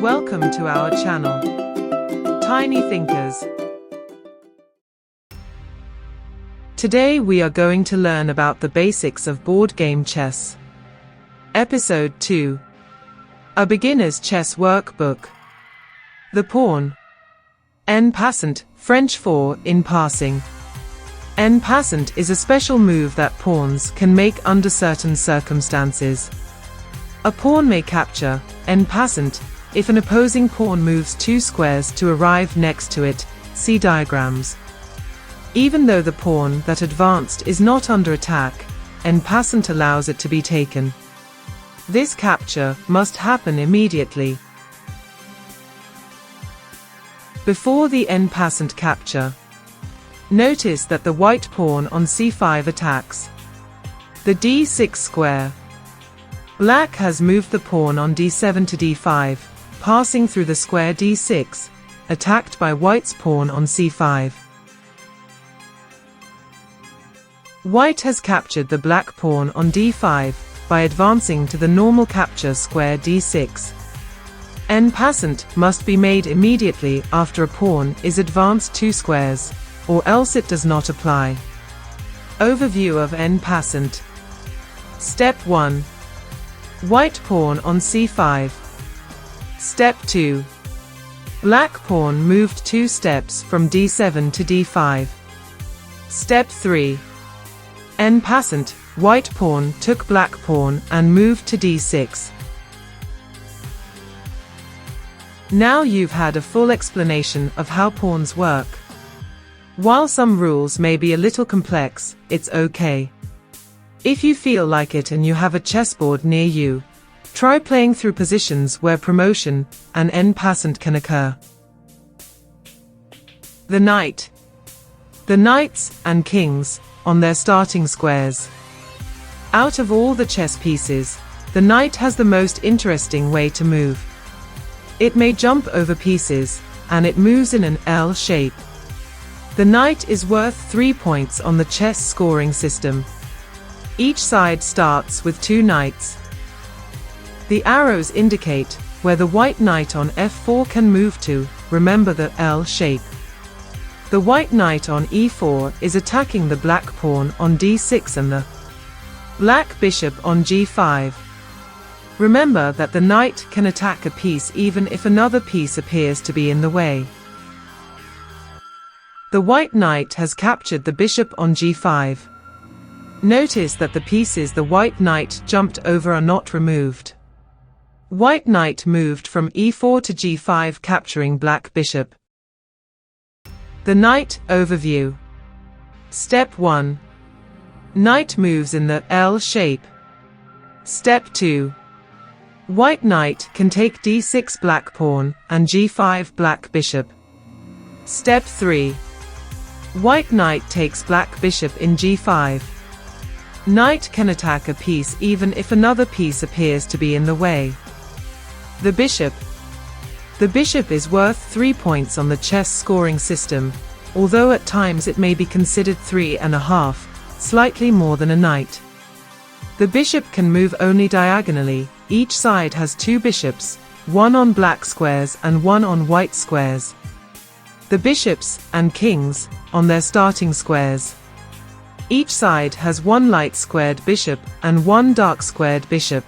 Welcome to our channel, Tiny Thinkers. Today we are going to learn about the basics of board game chess. Episode 2. A Beginner's Chess Workbook. The Pawn. En passant, French for in passing. En passant is a special move that pawns can make under certain circumstances. A pawn may capture, en passant, if an opposing pawn moves 2 squares to arrive next to it, see diagrams. Even though the pawn that advanced is not under attack, en passant allows it to be taken. This capture must happen immediately. Before the en passant capture, notice that the white pawn on c5 attacks the d6 square. Black has moved the pawn on d7 to d5, passing through the square d6, attacked by white's pawn on c5. White has captured the black pawn on d5 by advancing to the normal capture square d6. En passant must be made immediately after a pawn is advanced 2 squares, or else it does not apply. Overview of en passant. Step 1. White pawn on c5. Step 2. Black pawn moved 2 steps from d7 to d5. Step 3. En passant, white pawn took black pawn and moved to d6. Now you've had a full explanation of how pawns work. While some rules may be a little complex, it's okay. If you feel like it and you have a chessboard near you, try playing through positions where promotion and en passant can occur. The knight. The knights and kings on their starting squares. Out of all the chess pieces, the knight has the most interesting way to move. It may jump over pieces, and it moves in an L shape. The knight is worth 3 points on the chess scoring system. Each side starts with 2 knights. The arrows indicate where the white knight on f4 can move to, remember the L shape. The white knight on e4 is attacking the black pawn on d6 and the black bishop on g5. Remember that the knight can attack a piece even if another piece appears to be in the way. The white knight has captured the bishop on g5. Notice that the pieces the white knight jumped over are not removed. White knight moved from e4 to g5, capturing black bishop. The knight overview. Step 1. Knight moves in the L shape. Step 2. White knight can take d6 black pawn and g5 black bishop. Step 3. White knight takes black bishop in g5. Knight can attack a piece even if another piece appears to be in the way. The bishop. The bishop is worth 3 points on the chess scoring system, although at times it may be considered 3.5, slightly more than a knight. The bishop can move only diagonally. Each side has 2 bishops, one on black squares and one on white squares. The bishops and kings on their starting squares. Each side has 1 light squared bishop and 1 dark squared bishop.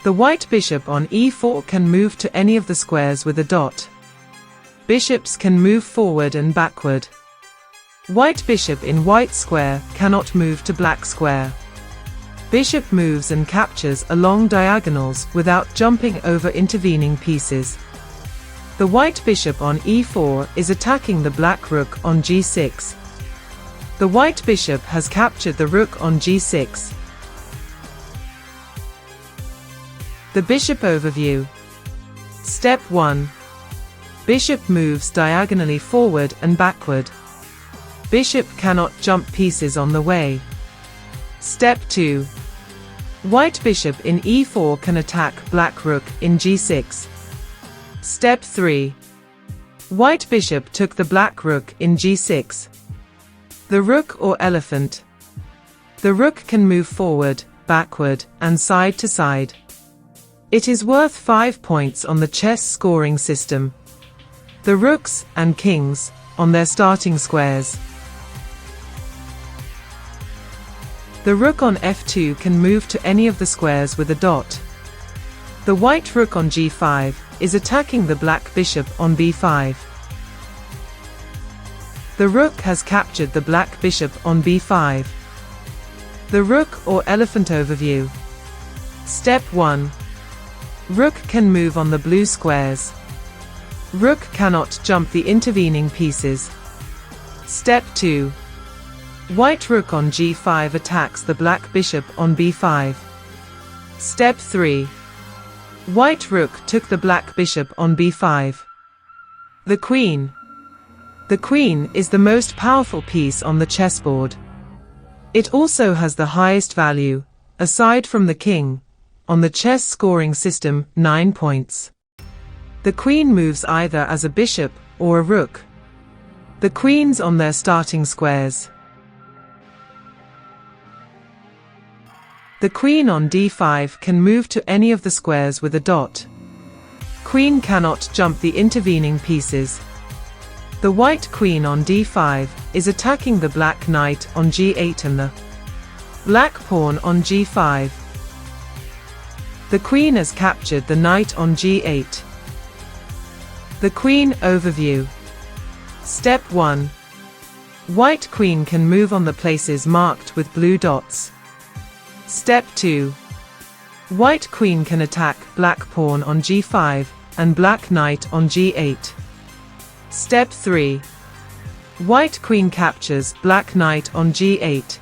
The white bishop on e4 can move to any of the squares with a dot. Bishops can move forward and backward. White bishop in white square cannot move to black square. Bishop moves and captures along diagonals without jumping over intervening pieces. The white bishop on e4 is attacking the black rook on g6. The white bishop has captured the rook on g6. The bishop overview. Step 1. Bishop moves diagonally forward and backward. Bishop cannot jump pieces on the way. Step 2. White bishop in e4 can attack black rook in g6. Step 3. White bishop took the black rook in g6. The rook or elephant. The rook can move forward, backward, and side to side. It is worth 5 points on the chess scoring system. The rooks and kings on their starting squares. The rook on f2 can move to any of the squares with a dot. The white rook on g5 is attacking the black bishop on b5. The rook has captured the black bishop on b5. The rook or elephant overview. Step 1. Rook can move on the blue squares. Rook cannot jump the intervening pieces. Step 2. White rook on g5 attacks the black bishop on b5. Step 3. White rook took the black bishop on b5. The queen. The queen is the most powerful piece on the chessboard. It also has the highest value, aside from the king, on the chess scoring system, 9 points. The queen moves either as a bishop or a rook. The queens on their starting squares. The queen on d5 can move to any of the squares with a dot. Queen cannot jump the intervening pieces. The white queen on d5 is attacking the black knight on g8 and the black pawn on g5. The queen has captured the knight on g8. The queen overview. Step 1. White queen can move on the places marked with blue dots. Step 2. White queen can attack black pawn on g5 and black knight on g8. Step 3. White queen captures black knight on g8.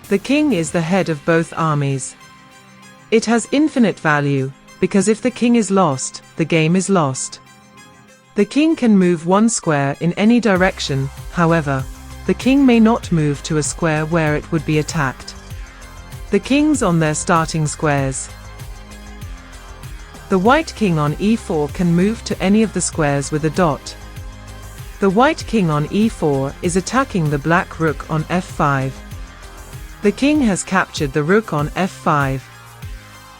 The king is the head of both armies. It has infinite value, because if the king is lost, the game is lost. The king can move one square in any direction, however, the king may not move to a square where it would be attacked. The kings on their starting squares. The white king on e4 can move to any of the squares with a dot. The white king on e4 is attacking the black rook on f5. The king has captured the rook on f5.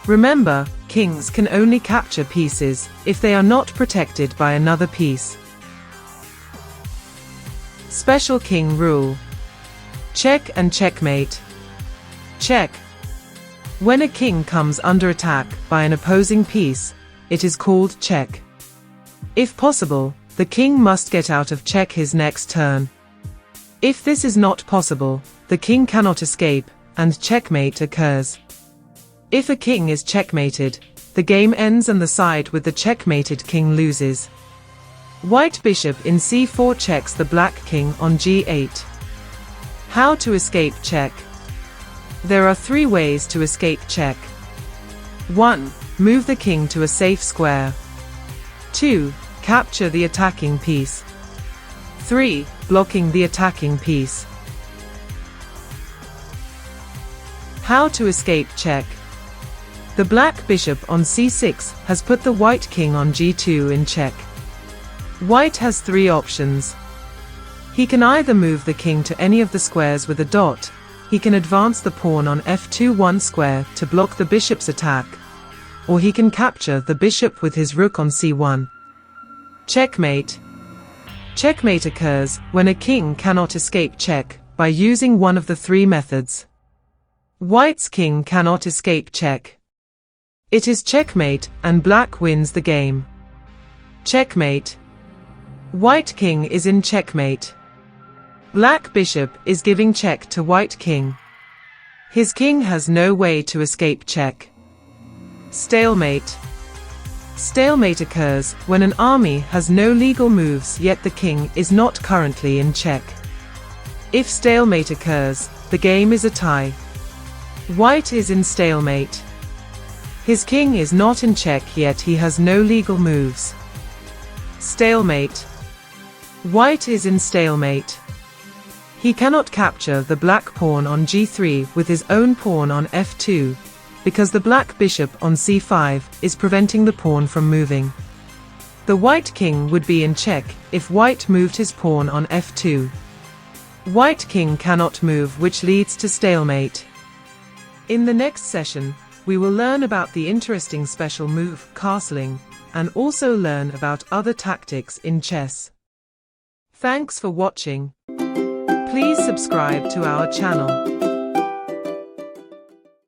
Remember, kings can only capture pieces if they are not protected by another piece. Special king rule. Check and checkmate. Check. When a king comes under attack by an opposing piece, it is called check. If possible, the king must get out of check his next turn. If this is not possible, the king cannot escape, and checkmate occurs. If a king is checkmated, the game ends and the side with the checkmated king loses. White bishop in c4 checks the black king on g8. How to escape check? There are 3 ways to escape check. 1. Move the king to a safe square. 2. Capture the attacking piece. 3. Blocking the attacking piece. How to escape check? The black bishop on c6 has put the white king on g2 in check. White has 3 options. He can either move the king to any of the squares with a dot, he can advance the pawn on f2 one square to block the bishop's attack, or he can capture the bishop with his rook on c1. Checkmate. Checkmate occurs when a king cannot escape check by using one of the 3 methods. White's king cannot escape check. It is checkmate and black wins the game. Checkmate. White king is in checkmate. Black bishop is giving check to white king. His king has no way to escape check. Stalemate. Stalemate occurs when an army has no legal moves yet the king is not currently in check. If stalemate occurs, the game is a tie. White is in stalemate. His king is not in check yet he has no legal moves. Stalemate. White is in stalemate. He cannot capture the black pawn on g3 with his own pawn on f2, because the black bishop on c5 is preventing the pawn from moving. The white king would be in check if white moved his pawn on f2. White king cannot move, which leads to stalemate. In the next session, We will learn about the interesting special move, castling, and also learn about other tactics in chess. Thanks for watching. Please subscribe to our channel.